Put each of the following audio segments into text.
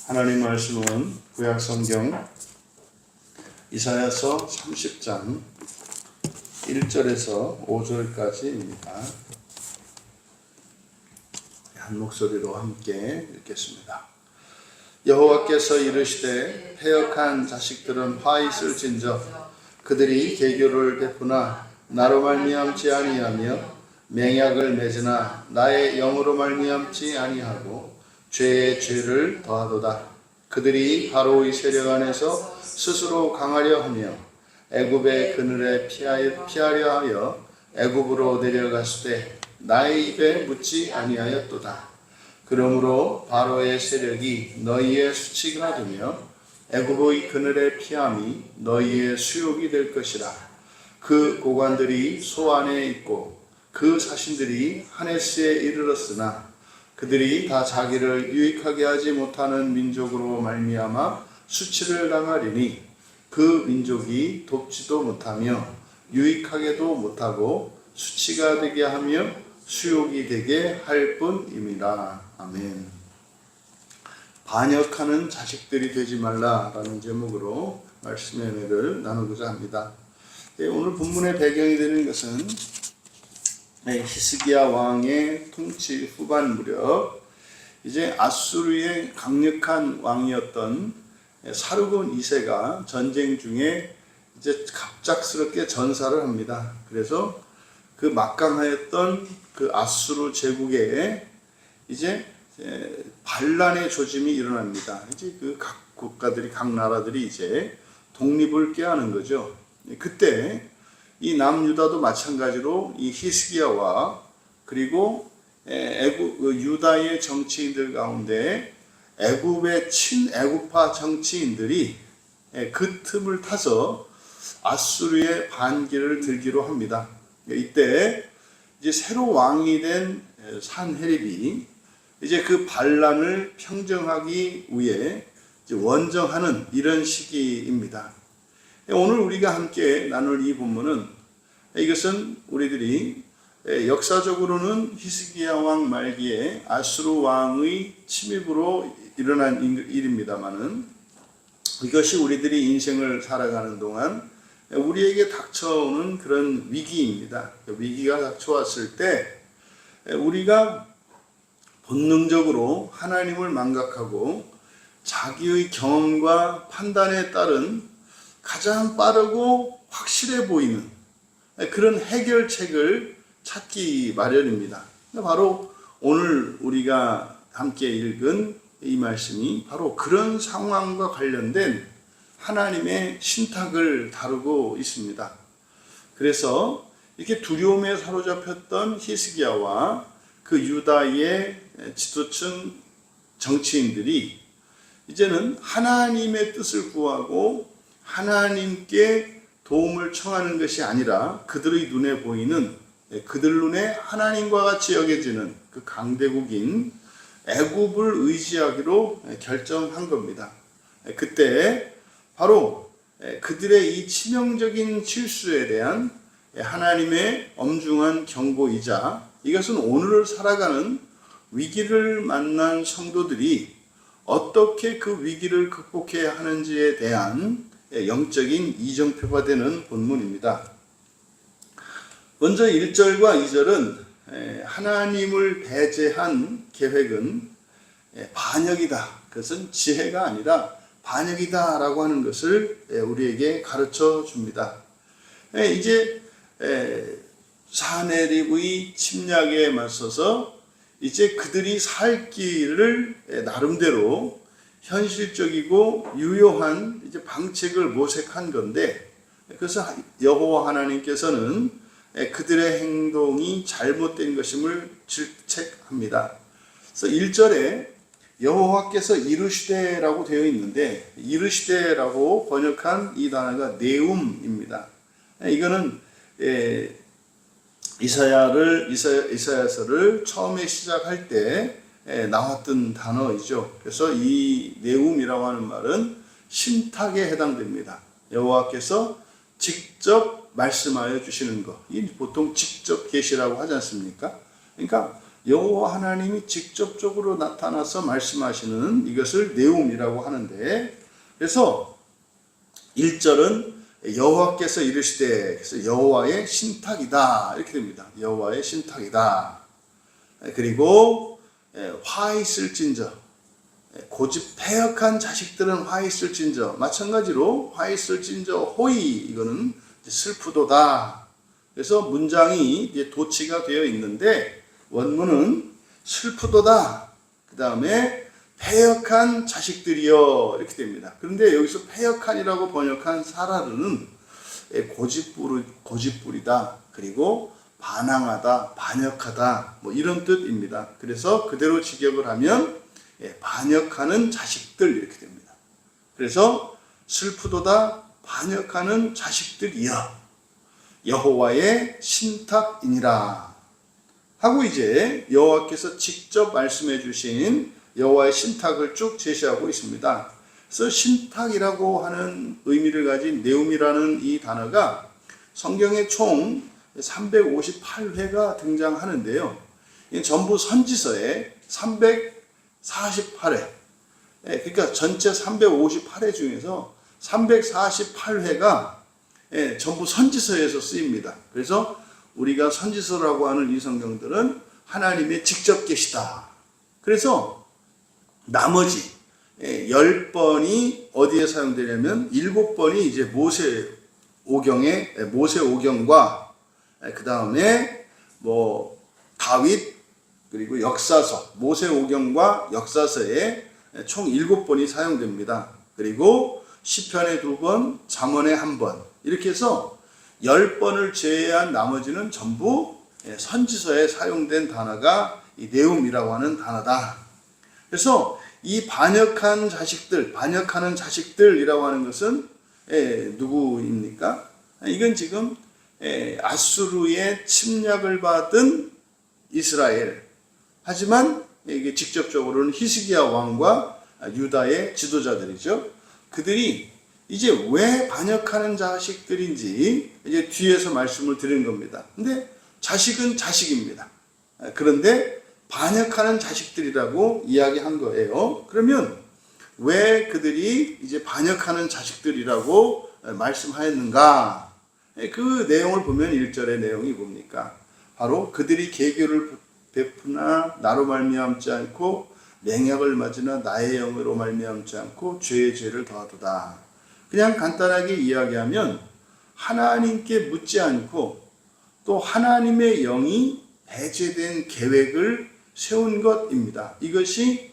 하나님 말씀은 구약성경 이사야서 30장 1절에서 5절까지입니다. 한 목소리로 함께 읽겠습니다. 여호와께서 이르시되 패역한 자식들은 화 있을진저 그들이 계교를 베푸나 나로 말미암지 아니하며 맹약을 맺으나 나의 영으로 말미암지 아니하고 죄의 죄를 더하도다. 그들이 바로의 세력 안에서 스스로 강하려 하며 애굽의 그늘에 피하려 하여 애굽으로 내려갔을 때 나의 입에 묻지 아니하였도다. 그러므로 바로의 세력이 너희의 수치가 되며 애굽의 그늘에 피함이 너희의 수욕이 될 것이라. 그 고관들이 소 안에 있고 그 사신들이 하네스에 이르렀으나 그들이 다 자기를 유익하게 하지 못하는 민족으로 말미암아 수치를 당하리니 그 민족이 돕지도 못하며 유익하게도 못하고 수치가 되게 하며 수욕이 되게 할 뿐임이라. 아멘. 반역하는 자식들이 되지 말라라는 제목으로 말씀의 은혜를 나누고자 합니다. 오늘 본문의 배경이 되는 것은 히스기야 왕의 통치 후반 무렵 이제 아수르의 강력한 왕이었던 사르곤 2세가 전쟁 중에 이제 갑작스럽게 전사를 합니다. 그래서 그 막강하였던 그 아수르 제국에 이제 반란의 조짐이 일어납니다. 이제 그 각 국가들이 각 나라들이 이제 독립을 꾀하는 거죠. 그때 이 남유다도 마찬가지로 이 히스기야와 그리고 유다의 정치인들 가운데 애굽의 친애굽파 정치인들이 그 틈을 타서 아수르의 반기를 들기로 합니다. 이때 이제 새로 왕이 된 산헤립이 이제 그 반란을 평정하기 위해 이제 원정하는 이런 시기입니다. 오늘 우리가 함께 나눌 이 본문은 이것은 우리들이 역사적으로는 히스기야 왕 말기에 아수르 왕의 침입으로 일어난 일입니다만은 이것이 우리들이 인생을 살아가는 동안 우리에게 닥쳐오는 그런 위기입니다. 위기가 닥쳐왔을 때 우리가 본능적으로 하나님을 망각하고 자기의 경험과 판단에 따른 가장 빠르고 확실해 보이는 그런 해결책을 찾기 마련입니다. 바로 오늘 우리가 함께 읽은 이 말씀이 바로 그런 상황과 관련된 하나님의 신탁을 다루고 있습니다. 그래서 이렇게 두려움에 사로잡혔던 히스기야와 그 유다의 지도층 정치인들이 이제는 하나님의 뜻을 구하고 하나님께 도움을 청하는 것이 아니라 그들의 눈에 보이는 그들 눈에 하나님과 같이 여겨지는 그 강대국인 애굽을 의지하기로 결정한 겁니다. 그때 바로 그들의 이 치명적인 실수에 대한 하나님의 엄중한 경고이자 이것은 오늘을 살아가는 위기를 만난 성도들이 어떻게 그 위기를 극복해야 하는지에 대한 영적인 이정표가 되는 본문입니다. 먼저 1절과 2절은 하나님을 배제한 계획은 반역이다. 그것은 지혜가 아니라 반역이다 라고 하는 것을 우리에게 가르쳐 줍니다. 이제 산헤립의 침략에 맞서서 이제 그들이 살 길을 나름대로 현실적이고 유효한 이제 방책을 모색한 건데, 그래서 여호와 하나님께서는 그들의 행동이 잘못된 것임을 질책합니다. 그래서 1절에 여호와께서 이르시되라고 되어 있는데 이르시되라고 번역한 이 단어가 네움입니다. 이거는 이사야서를 처음에 시작할 때 나왔던 단어이죠. 그래서 이 네움이라고 하는 말은 신탁에 해당됩니다. 여호와께서 직접 말씀하여 주시는 것. 이 보통 직접 계시라고 하지 않습니까? 그러니까 여호와 하나님이 직접적으로 나타나서 말씀하시는 이것을 네움이라고 하는데, 그래서 1절은 여호와께서 이르시되, 그래서 여호와의 신탁이다 이렇게 됩니다. 여호와의 신탁이다. 그리고 화 있을진저, 고집 패역한 자식들은 화 있을진저, 마찬가지로 화 있을진저 호의, 이거는 슬프도다. 그래서 문장이 이제 도치가 되어 있는데 원문은 슬프도다, 그 다음에 패역한 자식들이여 이렇게 됩니다. 그런데 여기서 패역한이라고 번역한 사라르는 고집부리다, 그리고 반항하다, 반역하다, 뭐 이런 뜻입니다. 그래서 그대로 직역을 하면 반역하는 자식들 이렇게 됩니다. 그래서 슬프도다, 반역하는 자식들이여 여호와의 신탁이니라 하고, 이제 여호와께서 직접 말씀해 주신 여호와의 신탁을 쭉 제시하고 있습니다. 그래서 신탁이라고 하는 의미를 가진 네움이라는 이 단어가 성경에 총 358회가 등장하는데요. 전부 선지서에 348회, 그러니까 전체 358회 중에서 348회가 전부 선지서에서 쓰입니다. 그래서 우리가 선지서라고 하는 이 성경들은 하나님의 직접 계시다. 그래서 나머지 10번이 어디에 사용되냐면 7번이 이제 모세오경과 그 다음에 뭐 다윗, 그리고 역사서, 모세오경과 역사서에 총 7번이 사용됩니다. 그리고 시편에 2번, 잠언에 1번, 이렇게 해서 10번을 제외한 나머지는 전부 선지서에 사용된 단어가 이 네움이라고 하는 단어다. 그래서 이 반역하는 자식들이라고 하는 것은 누구입니까? 이건 지금 아수르의 침략을 받은 이스라엘, 하지만 이게 직접적으로는 히스기야 왕과 유다의 지도자들이죠. 그들이 이제 왜 반역하는 자식들인지 이제 뒤에서 말씀을 드리는 겁니다. 근데 자식은 자식입니다. 그런데 반역하는 자식들이라고 이야기한 거예요. 그러면 왜 그들이 이제 반역하는 자식들이라고 말씀하였는가? 그 내용을 보면 1절의 내용이 뭡니까? 바로 그들이 계교를 베푸나 나로 말미암지 않고 맹약을 맞으나 나의 영으로 말미암지 않고 죄의 죄를 더하도다. 그냥 간단하게 이야기하면 하나님께 묻지 않고 또 하나님의 영이 배제된 계획을 세운 것입니다. 이것이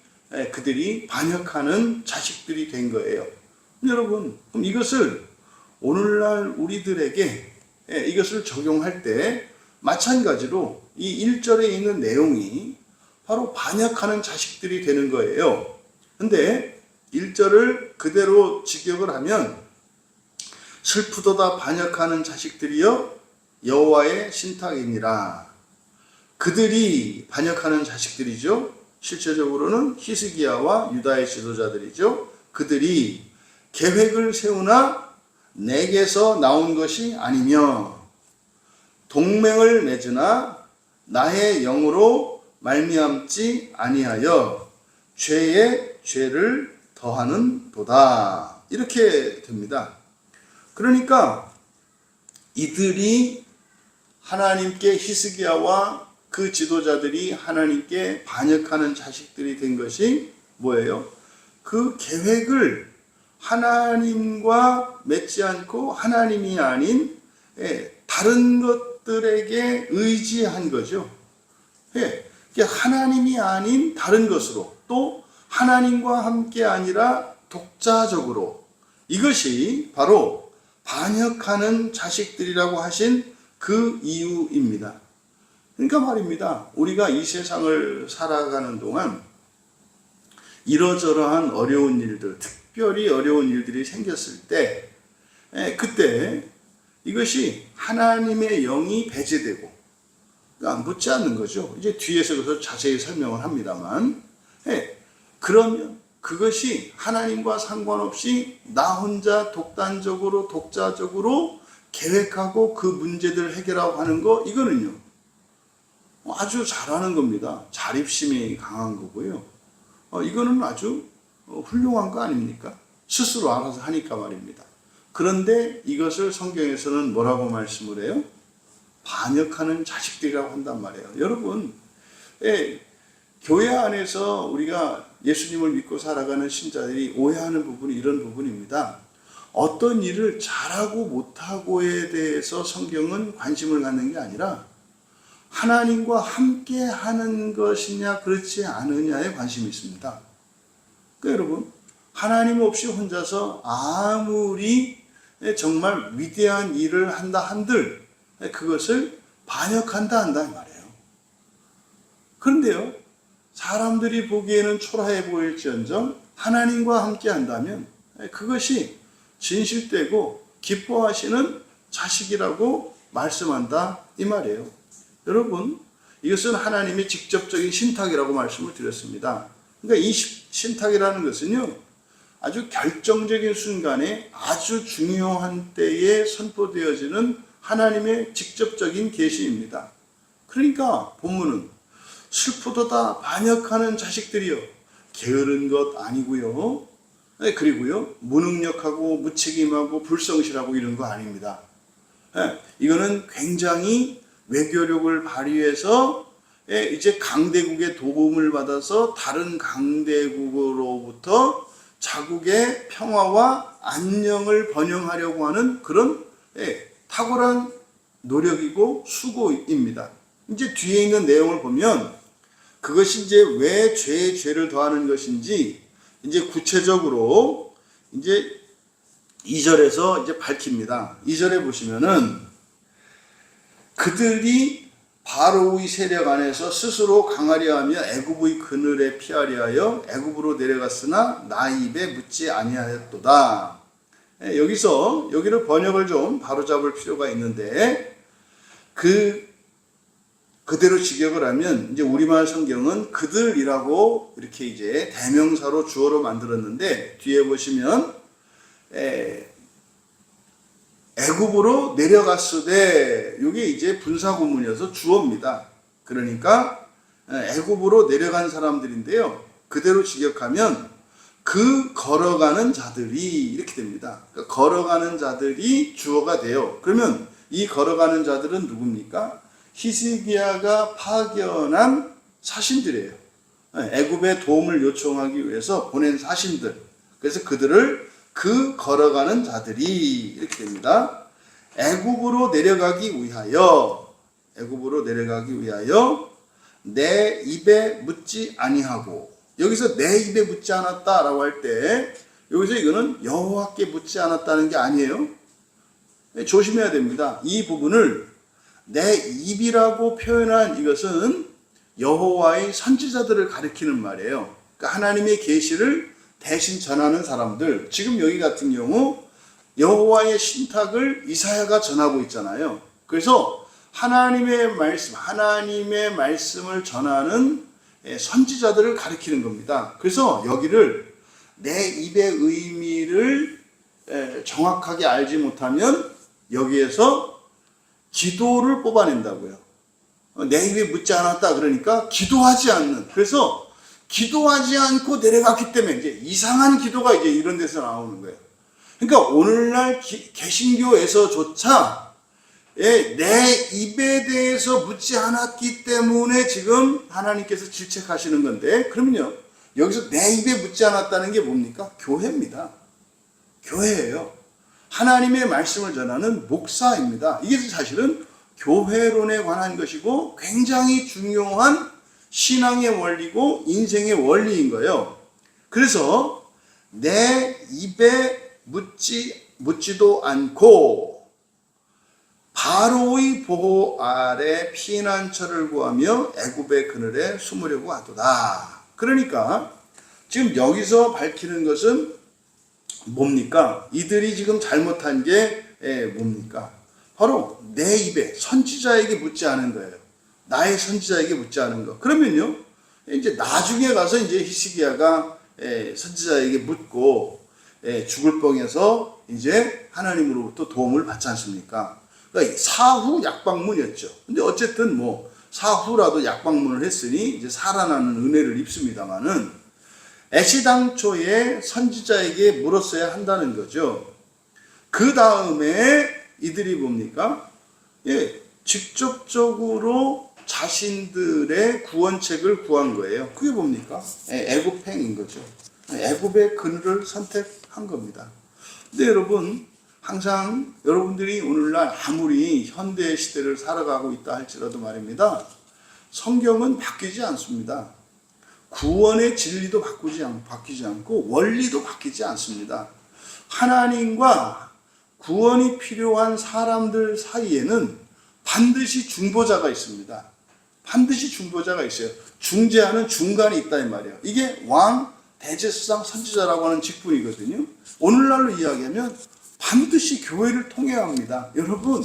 그들이 반역하는 자식들이 된 거예요. 여러분, 그럼 이것을 오늘날 우리들에게 이것을 적용할 때 마찬가지로 이 1절에 있는 내용이 바로 반역하는 자식들이 되는 거예요. 근데 1절을 그대로 직역을 하면 슬프도다 반역하는 자식들이여 여호와의 신탁이니라. 그들이 반역하는 자식들이죠. 실제적으로는 히스기야와 유다의 지도자들이죠. 그들이 계획을 세우나 내게서 나온 것이 아니며 동맹을 맺으나 나의 영으로 말미암지 아니하여 죄의 죄를 더하는 도다. 이렇게 됩니다. 그러니까 이들이 하나님께, 히스기야와 그 지도자들이 하나님께 반역하는 자식들이 된 것이 뭐예요? 그 계획을 하나님과 맺지 않고 하나님이 아닌 다른 것들에게 의지한 거죠. 하나님이 아닌 다른 것으로, 또 하나님과 함께 아니라 독자적으로, 이것이 바로 반역하는 자식들이라고 하신 그 이유입니다. 그러니까 말입니다. 우리가 이 세상을 살아가는 동안 이러저러한 어려운 일들, 특별히 어려운 일들이 생겼을 때 그때 이것이 하나님의 영이 배제되고 묻지 않는 거죠. 이제 뒤에서 그래서 자세히 설명을 합니다만, 그러면 그것이 하나님과 상관없이 나 혼자 독단적으로, 독자적으로 계획하고 그 문제들을 해결하고 하는 거, 이거는요 아주 잘하는 겁니다. 자립심이 강한 거고요. 이거는 아주 훌륭한 거 아닙니까? 스스로 알아서 하니까 말입니다. 그런데 이것을 성경에서는 뭐라고 말씀을 해요? 반역하는 자식들이라고 한단 말이에요. 여러분, 교회 안에서 우리가 예수님을 믿고 살아가는 신자들이 오해하는 부분이 이런 부분입니다. 어떤 일을 잘하고 못하고에 대해서 성경은 관심을 갖는 게 아니라 하나님과 함께 하는 것이냐 그렇지 않느냐에 관심이 있습니다. 그러니까 여러분, 하나님 없이 혼자서 아무리 정말 위대한 일을 한다 한들 그것을 반역한다 한다 이 말이에요. 그런데요, 사람들이 보기에는 초라해 보일지언정 하나님과 함께 한다면 그것이 진실되고 기뻐하시는 자식이라고 말씀한다 이 말이에요. 여러분, 이것은 하나님의 직접적인 신탁이라고 말씀을 드렸습니다. 그러니까 이 신탁이라는 것은요, 아주 결정적인 순간에 아주 중요한 때에 선포되어지는 하나님의 직접적인 계시입니다. 그러니까 본문은 슬프도다 반역하는 자식들이요, 게으른 것 아니고요, 그리고요 무능력하고 무책임하고 불성실하고 이런 거 아닙니다. 이거는 굉장히 외교력을 발휘해서 이제 강대국의 도움을 받아서 다른 강대국으로부터 자국의 평화와 안녕을 번영하려고 하는 그런 탁월한 노력이고 수고입니다. 이제 뒤에 있는 내용을 보면 그것이 이제 왜 죄에 죄를 더하는 것인지 이제 구체적으로 이제 2절에서 이제 밝힙니다. 2절에 보시면은 그들이 바로의 세력 안에서 스스로 강하려 하며 애굽의 그늘에 피하려 하여 애굽으로 내려갔으나 나의 입에 묻지 아니하였도다. 여기를 번역을 좀 바로잡을 필요가 있는데 그대로 직역을 하면 이제 우리말 성경은 그들이라고 이렇게 이제 대명사로 주어로 만들었는데 뒤에 보시면 애굽으로 내려갔으되 이게 이제 분사구문이어서 주어입니다. 그러니까 애굽으로 내려간 사람들인데요. 그대로 직역하면 그 걸어가는 자들이 이렇게 됩니다. 그러니까 걸어가는 자들이 주어가 돼요. 그러면 이 걸어가는 자들은 누굽니까? 히스기야가 파견한 사신들이에요. 애굽에 도움을 요청하기 위해서 보낸 사신들. 그래서 그들을 그 걸어가는 자들이 이렇게 됩니다. 애굽으로 내려가기 위하여 내 입에 묻지 아니하고, 여기서 내 입에 묻지 않았다라고 할 때 여기서 이거는 여호와께 묻지 않았다는 게 아니에요. 조심해야 됩니다. 이 부분을 내 입이라고 표현한 이것은 여호와의 선지자들을 가리키는 말이에요. 그러니까 하나님의 계시를 대신 전하는 사람들, 지금 여기 같은 경우 여호와의 신탁을 이사야가 전하고 있잖아요. 그래서 하나님의 말씀을 전하는 선지자들을 가리키는 겁니다. 그래서 여기를 내 입의 의미를 정확하게 알지 못하면 여기에서 기도를 뽑아낸다고요. 내 입에 묻지 않았다 그러니까 기도하지 않는, 그래서 기도하지 않고 내려갔기 때문에 이제 이상한 기도가 이제 이런 데서 나오는 거예요. 그러니까 오늘날 개신교에서조차 내 입에 대해서 묻지 않았기 때문에 지금 하나님께서 질책하시는 건데, 그러면요 여기서 내 입에 묻지 않았다는 게 뭡니까? 교회입니다. 교회예요. 하나님의 말씀을 전하는 목사입니다. 이게 사실은 교회론에 관한 것이고 굉장히 중요한 신앙의 원리고 인생의 원리인 거예요. 그래서 내 입에 묻지도 않고 바로의 보호 아래 피난처를 구하며 애굽의 그늘에 숨으려고 하도다. 그러니까 지금 여기서 밝히는 것은 뭡니까? 이들이 지금 잘못한 게 뭡니까? 바로 내 입에, 선지자에게 묻지 않은 거예요. 나의 선지자에게 묻지 않은 거. 그러면요, 이제 나중에 가서 이제 히스기야가 선지자에게 묻고 죽을 뻥에서 이제 하나님으로부터 도움을 받지 않습니까? 그러니까 사후 약방문이었죠. 근데 어쨌든 사후라도 약방문을 했으니 이제 살아나는 은혜를 입습니다마는 애시당초에 선지자에게 물었어야 한다는 거죠. 그 다음에 이들이 뭡니까? 직접적으로 자신들의 구원책을 구한 거예요. 그게 뭡니까? 애굽행인 거죠. 애굽의 그늘을 선택한 겁니다. 근데 여러분, 항상 여러분들이 오늘날 아무리 현대 시대를 살아가고 있다 할지라도 말입니다. 성경은 바뀌지 않습니다. 구원의 진리도 바뀌지 않고 원리도 바뀌지 않습니다. 하나님과 구원이 필요한 사람들 사이에는 반드시 중보자가 있습니다. 반드시 중보자가 있어요. 중재하는 중간이 있다 이 말이에요. 이게 왕, 대제사장, 선지자라고 하는 직분이거든요. 오늘날로 이야기하면 반드시 교회를 통해야 합니다. 여러분,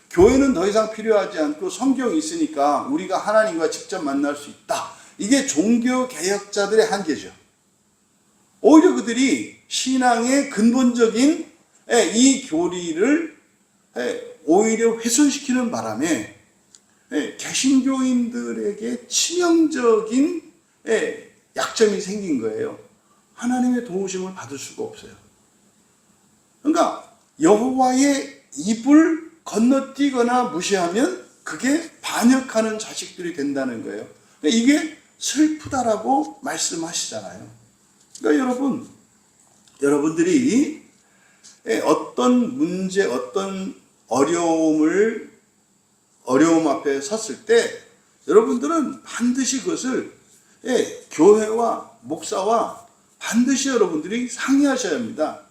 교회는 더 이상 필요하지 않고 성경이 있으니까 우리가 하나님과 직접 만날 수 있다. 이게 종교개혁자들의 한계죠. 오히려 그들이 신앙의 근본적인 이 교리를 오히려 훼손시키는 바람에 개신교인들에게 치명적인 약점이 생긴 거예요. 하나님의 도우심을 받을 수가 없어요. 그러니까 여호와의 입을 건너뛰거나 무시하면 그게 반역하는 자식들이 된다는 거예요. 그러니까 이게 슬프다라고 말씀하시잖아요. 그러니까 여러분들이 어떤 문제, 어떤 어려움 앞에 섰을 때 여러분들은 반드시 그것을 교회와 목사와 반드시 여러분들이 상의하셔야 합니다.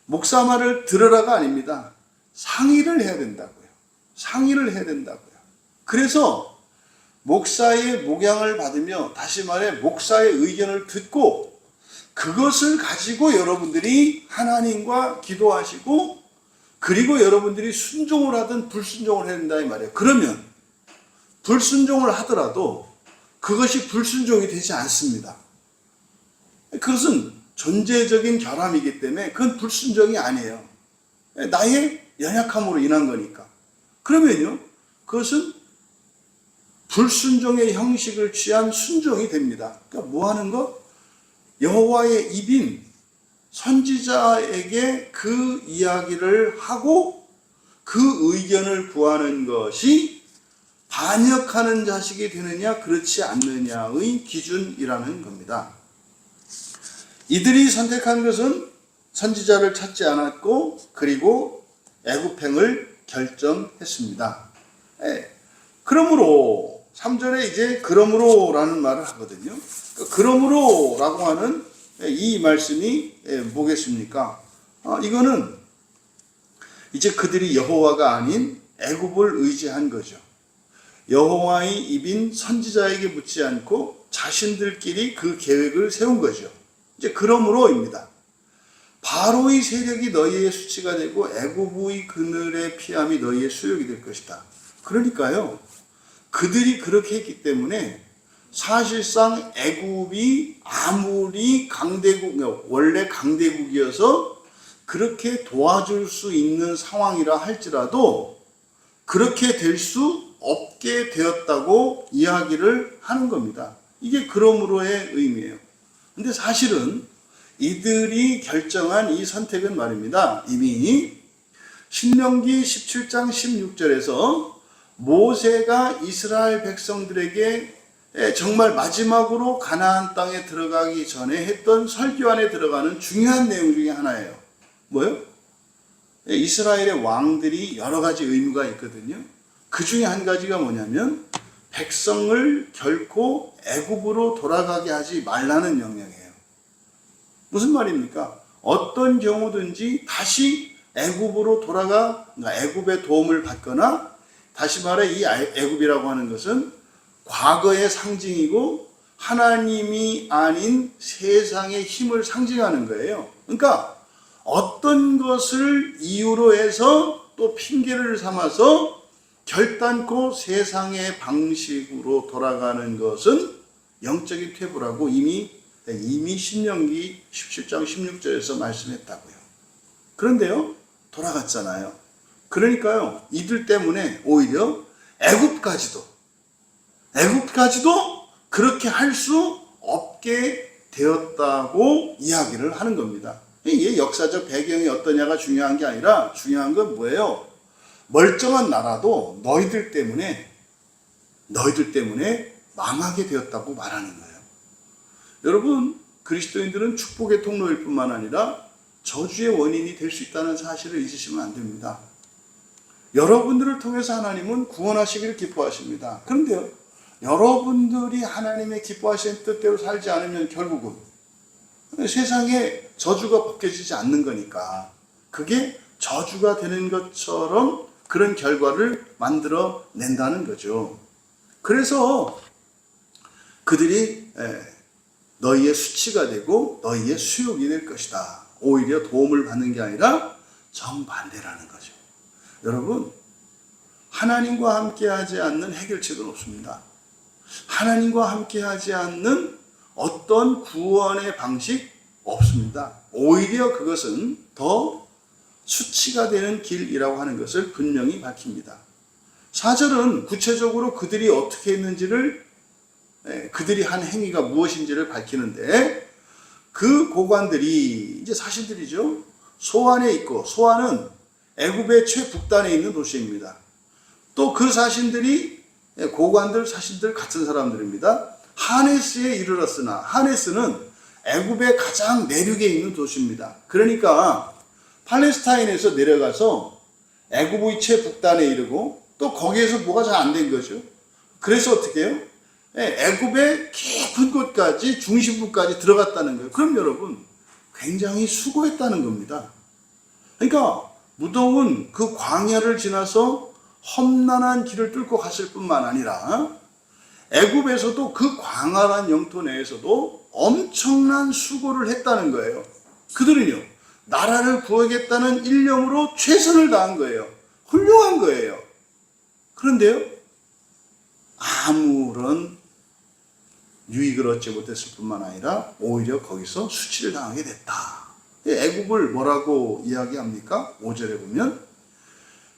목사 말을 들으라가 아닙니다. 상의를 해야 된다고요. 상의를 해야 된다고요. 그래서 목사의 목양을 받으며, 다시 말해 목사의 의견을 듣고 그것을 가지고 여러분들이 하나님과 기도하시고, 그리고 여러분들이 순종을 하든 불순종을 해야 된다 이 말이에요. 그러면 불순종을 하더라도 그것이 불순종이 되지 않습니다. 그것은 존재적인 결함이기 때문에 그건 불순종이 아니에요. 나의 연약함으로 인한 거니까. 그러면요, 그것은 불순종의 형식을 취한 순종이 됩니다. 그러니까 뭐 하는 거? 여호와의 입인 선지자에게 그 이야기를 하고 그 의견을 구하는 것이 반역하는 자식이 되느냐 그렇지 않느냐의 기준이라는 겁니다. 이들이 선택한 것은 선지자를 찾지 않았고 그리고 애굽행을 결정했습니다. 그러므로 3절에 이제 그러므로라는 말을 하거든요. 그러므로라고 하는 이 말씀이 뭐겠습니까? 이거는 이제 그들이 여호와가 아닌 애굽을 의지한 거죠. 여호와의 입인 선지자에게 묻지 않고 자신들끼리 그 계획을 세운 거죠. 이제 그러므로입니다. 바로의 세력이 너희의 수치가 되고 애굽의 그늘의 피함이 너희의 수욕이 될 것이다. 그러니까요, 그들이 그렇게 했기 때문에 사실상 애굽이 아무리 원래 강대국이어서 그렇게 도와줄 수 있는 상황이라 할지라도 그렇게 될 수 없게 되었다고 이야기를 하는 겁니다. 이게 그러므로의 의미예요. 근데 사실은 이들이 결정한 이 선택은 말입니다. 이미 신명기 17장 16절에서 모세가 이스라엘 백성들에게 정말 마지막으로 가나안 땅에 들어가기 전에 했던 설교 안에 들어가는 중요한 내용 중에 하나예요. 뭐요? 이스라엘의 왕들이 여러 가지 의무가 있거든요. 그 중에 한 가지가 뭐냐면 백성을 결코 애굽으로 돌아가게 하지 말라는 명령이에요. 무슨 말입니까? 어떤 경우든지 다시 애굽으로 애굽의 도움을 받거나, 다시 말해 이 애굽이라고 하는 것은 과거의 상징이고 하나님이 아닌 세상의 힘을 상징하는 거예요. 그러니까 어떤 것을 이유로 해서 또 핑계를 삼아서 결단코 세상의 방식으로 돌아가는 것은 영적인 퇴보라고 이미 신명기 17장 16절에서 말씀했다고요. 그런데요, 돌아갔잖아요. 그러니까요, 이들 때문에 오히려 애굽까지도 애굽까지도 그렇게 할 수 없게 되었다고 이야기를 하는 겁니다. 이게 역사적 배경이 어떠냐가 중요한 게 아니라 중요한 건 뭐예요? 멀쩡한 나라도 너희들 때문에 망하게 되었다고 말하는 거예요. 여러분, 그리스도인들은 축복의 통로일 뿐만 아니라 저주의 원인이 될 수 있다는 사실을 잊으시면 안 됩니다. 여러분들을 통해서 하나님은 구원하시기를 기뻐하십니다. 그런데요, 여러분들이 하나님의 기뻐하시는 뜻대로 살지 않으면 결국은 세상에 저주가 벗겨지지 않는 거니까 그게 저주가 되는 것처럼 그런 결과를 만들어 낸다는 거죠. 그래서 그들이 너희의 수치가 되고 너희의 수욕이 될 것이다. 오히려 도움을 받는 게 아니라 정반대라는 거죠. 여러분, 하나님과 함께하지 않는 해결책은 없습니다. 하나님과 함께하지 않는 어떤 구원의 방식 없습니다. 오히려 그것은 더 수치가 되는 길이라고 하는 것을 분명히 밝힙니다. 4절은 구체적으로 그들이 어떻게 했는지를, 그들이 한 행위가 무엇인지를 밝히는데, 그 고관들이 이제 사신들이죠. 소안에 있고, 소안은 애굽의 최북단에 있는 도시입니다. 또 그 사신들이 고관들, 사신들 같은 사람들입니다. 하네스에 이르렀으나, 하네스는 애굽의 가장 내륙에 있는 도시입니다. 그러니까 팔레스타인에서 내려가서 애굽의 최북단에 이르고 또 거기에서 뭐가 잘 안 된 거죠. 그래서 어떻게 해요? 애굽의 깊은 곳까지, 중심부까지 들어갔다는 거예요. 그럼 여러분, 굉장히 수고했다는 겁니다. 그러니까 무더운 그 광야를 지나서 험난한 길을 뚫고 갔을 뿐만 아니라 애굽에서도 그 광활한 영토 내에서도 엄청난 수고를 했다는 거예요. 그들은요, 나라를 구하겠다는 일념으로 최선을 다한 거예요. 훌륭한 거예요. 그런데요, 아무런 유익을 얻지 못했을 뿐만 아니라 오히려 거기서 수치를 당하게 됐다. 애굽을 뭐라고 이야기합니까? 5절에 보면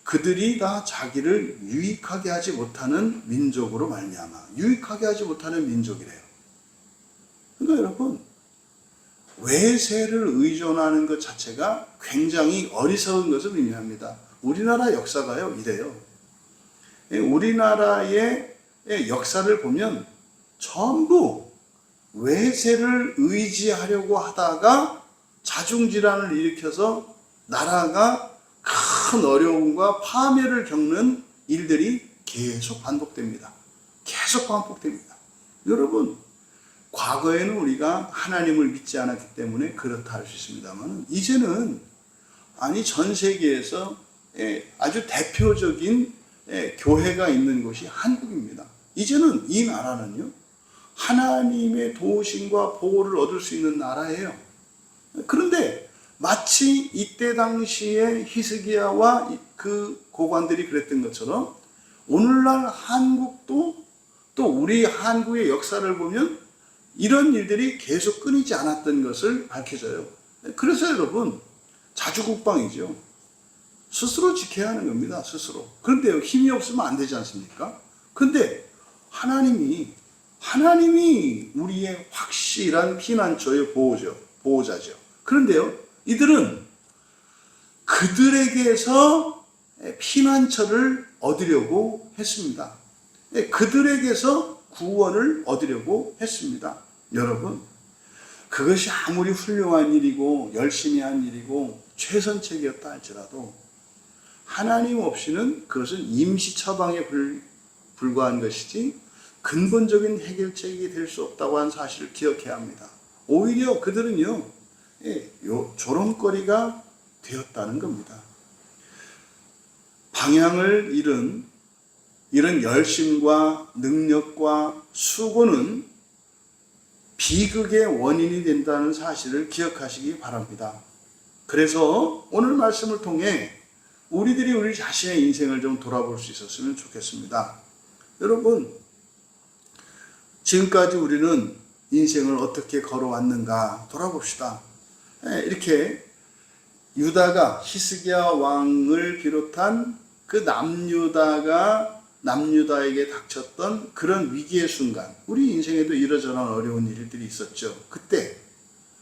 그들이 다 자기를 유익하게 하지 못하는 민족으로 말미암아. 유익하게 하지 못하는 민족이래요. 그러니까 여러분, 외세를 의존하는 것 자체가 굉장히 어리석은 것을 의미합니다. 우리나라 역사가요, 이래요. 우리나라의 역사를 보면 전부 외세를 의지하려고 하다가 자중질환을 일으켜서 나라가 큰 어려움과 파멸을 겪는 일들이 계속 반복됩니다. 계속 반복됩니다. 여러분, 과거에는 우리가 하나님을 믿지 않았기 때문에 그렇다 할 수 있습니다만, 이제는 전 세계에서 아주 대표적인 교회가 있는 곳이 한국입니다. 이제는 이 나라는요, 하나님의 도우심과 보호를 얻을 수 있는 나라예요. 그런데 마치 이때 당시에 히스기야와 그 고관들이 그랬던 것처럼 오늘날 한국도 또 우리 한국의 역사를 보면 이런 일들이 계속 끊이지 않았던 것을 밝혀져요. 그래서 여러분, 자주국방이죠. 스스로 지켜야 하는 겁니다. 스스로. 그런데 힘이 없으면 안 되지 않습니까? 그런데 하나님이 우리의 확실한 피난처의 보호자죠. 그런데요, 이들은 그들에게서 피난처를 얻으려고 했습니다. 그들에게서 구원을 얻으려고 했습니다. 여러분, 그것이 아무리 훌륭한 일이고 열심히 한 일이고 최선책이었다 할지라도 하나님 없이는 그것은 임시 처방에 불과한 것이지 근본적인 해결책이 될 수 없다고 하는 사실을 기억해야 합니다. 오히려 그들은요, 조롱거리가 되었다는 겁니다. 방향을 잃은 이런 열심과 능력과 수고는 비극의 원인이 된다는 사실을 기억하시기 바랍니다. 그래서 오늘 말씀을 통해 우리들이 우리 자신의 인생을 좀 돌아볼 수 있었으면 좋겠습니다. 여러분, 지금까지 우리는 인생을 어떻게 걸어왔는가 돌아봅시다. 이렇게 유다가 히스기야 왕을 비롯한 그 남유다가 남유다에게 닥쳤던 그런 위기의 순간, 우리 인생에도 이러저런 어려운 일들이 있었죠. 그때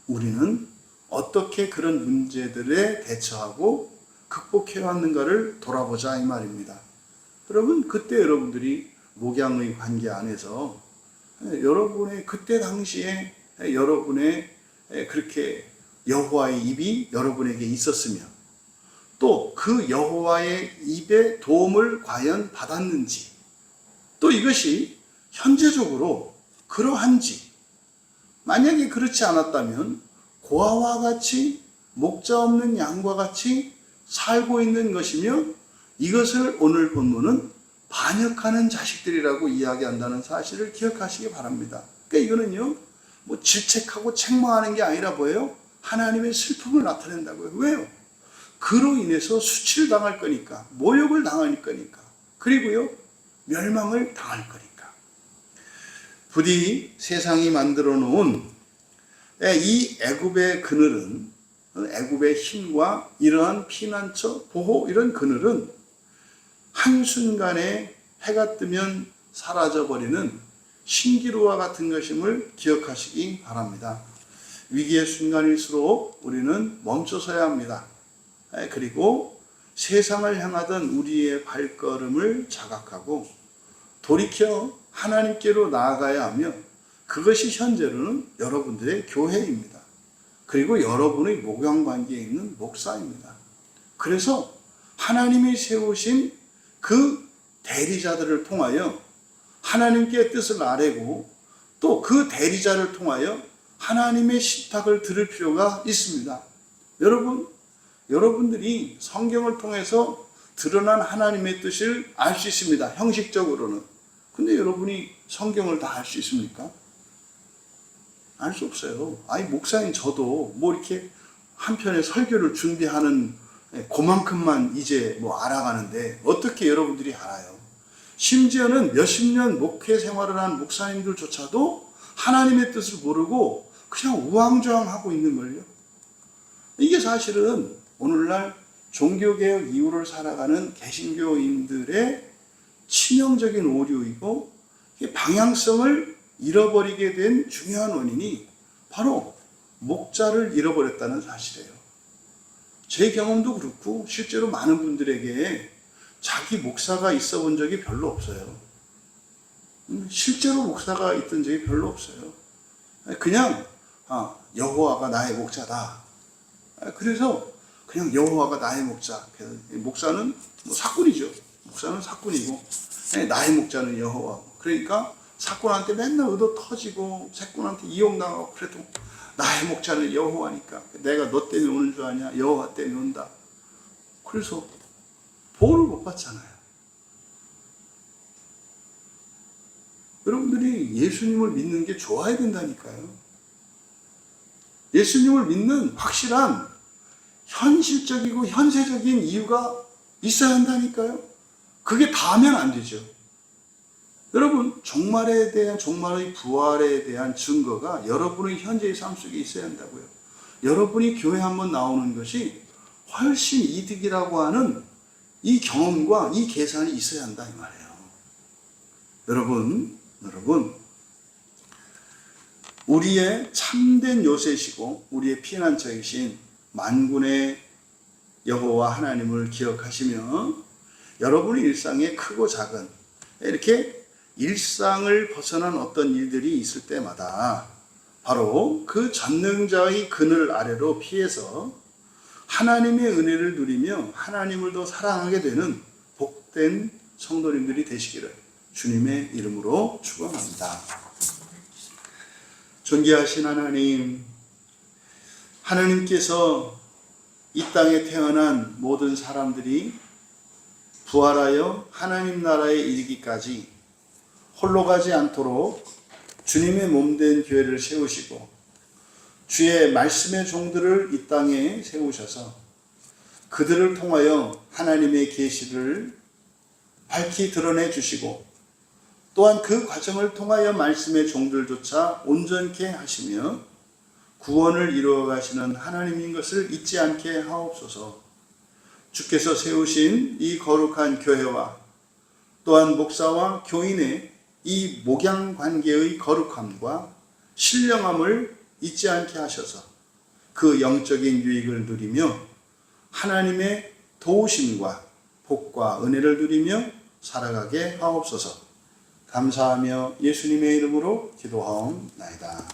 우리는 어떻게 그런 문제들에 대처하고 극복해 왔는가를 돌아보자 이 말입니다. 여러분, 그때 여러분들이 목양의 관계 안에서 여러분의 그때 당시에 여러분의 그렇게 여호와의 입이 여러분에게 있었으며 또 그 여호와의 입의 도움을 과연 받았는지, 또 이것이 현재적으로 그러한지, 만약에 그렇지 않았다면 고아와 같이 목자 없는 양과 같이 살고 있는 것이며, 이것을 오늘 본문은 반역하는 자식들이라고 이야기한다는 사실을 기억하시기 바랍니다. 그러니까 이거는요, 뭐 질책하고 책망하는 게 아니라 뭐예요? 하나님의 슬픔을 나타낸다고요. 왜요? 그로 인해서 수치를 당할 거니까, 모욕을 당할 거니까, 그리고요, 멸망을 당할 거니까. 부디 세상이 만들어 놓은 이 애굽의 그늘은, 애굽의 힘과 이러한 피난처, 보호, 이런 그늘은 한순간에 해가 뜨면 사라져버리는 신기루와 같은 것임을 기억하시기 바랍니다. 위기의 순간일수록 우리는 멈춰서야 합니다. 그리고 세상을 향하던 우리의 발걸음을 자각하고 돌이켜 하나님께로 나아가야 하며, 그것이 현재로는 여러분들의 교회입니다. 그리고 여러분의 목양관계에 있는 목사입니다. 그래서 하나님이 세우신 그 대리자들을 통하여 하나님께 뜻을 아뢰고, 또 그 대리자를 통하여 하나님의 신탁을 들을 필요가 있습니다. 여러분들이 성경을 통해서 드러난 하나님의 뜻을 알 수 있습니다. 형식적으로는. 근데 여러분이 성경을 다 알 수 있습니까? 알 수 없어요. 아니, 목사인 저도 뭐 이렇게 한 편의 설교를 준비하는 그만큼만 이제 뭐 알아가는데 어떻게 여러분들이 알아요? 심지어는 몇십 년 목회 생활을 한 목사님들조차도 하나님의 뜻을 모르고 그냥 우왕좌왕하고 있는걸요. 이게 사실은 오늘날 종교개혁 이후를 살아가는 개신교인들의 치명적인 오류이고, 방향성을 잃어버리게 된 중요한 원인이 바로 목자를 잃어버렸다는 사실이에요. 제 경험도 그렇고 실제로 많은 분들에게 자기 목사가 있어 본 적이 별로 없어요. 실제로 목사가 있던 적이 별로 없어요. 그냥 여호와가 나의 목자다. 그래서 그냥 여호와가 나의 목자. 목사는 뭐 사꾼이죠. 목사는 사꾼이고 나의 목자는 여호와. 그러니까 사꾼한테 맨날 얻어 터지고 사꾼한테 이용당하고, 그래도 나의 목자는 여호와니까 내가 너 때문에 오는 줄 아냐? 여호와 때문에 온다. 그래서 보호를 못 받잖아요. 여러분들이 예수님을 믿는 게 좋아야 된다니까요. 예수님을 믿는 확실한 현실적이고 현세적인 이유가 있어야 한다니까요. 그게 다면 안 되죠. 여러분, 종말의 부활에 대한 증거가 여러분의 현재의 삶 속에 있어야 한다고요. 여러분이 교회 한번 나오는 것이 훨씬 이득이라고 하는 이 경험과 이 계산이 있어야 한다 이 말이에요. 여러분, 우리의 참된 요새시고 우리의 피난처이신 만군의 여호와 하나님을 기억하시며, 여러분의 일상에 크고 작은 이렇게 일상을 벗어난 어떤 일들이 있을 때마다 바로 그 전능자의 그늘 아래로 피해서 하나님의 은혜를 누리며 하나님을 더 사랑하게 되는 복된 성도님들이 되시기를 주님의 이름으로 축원합니다. 존귀하신 하나님, 하나님께서 이 땅에 태어난 모든 사람들이 부활하여 하나님 나라에 이르기까지 홀로 가지 않도록 주님의 몸된 교회를 세우시고 주의 말씀의 종들을 이 땅에 세우셔서 그들을 통하여 하나님의 계시를 밝히 드러내 주시고, 또한 그 과정을 통하여 말씀의 종들조차 온전케 하시며 구원을 이루어 가시는 하나님인 것을 잊지 않게 하옵소서. 주께서 세우신 이 거룩한 교회와 또한 목사와 교인의 이 목양 관계의 거룩함과 신령함을 잊지 않게 하셔서 그 영적인 유익을 누리며 하나님의 도우심과 복과 은혜를 누리며 살아가게 하옵소서. 감사하며 예수님의 이름으로 기도하옵나이다.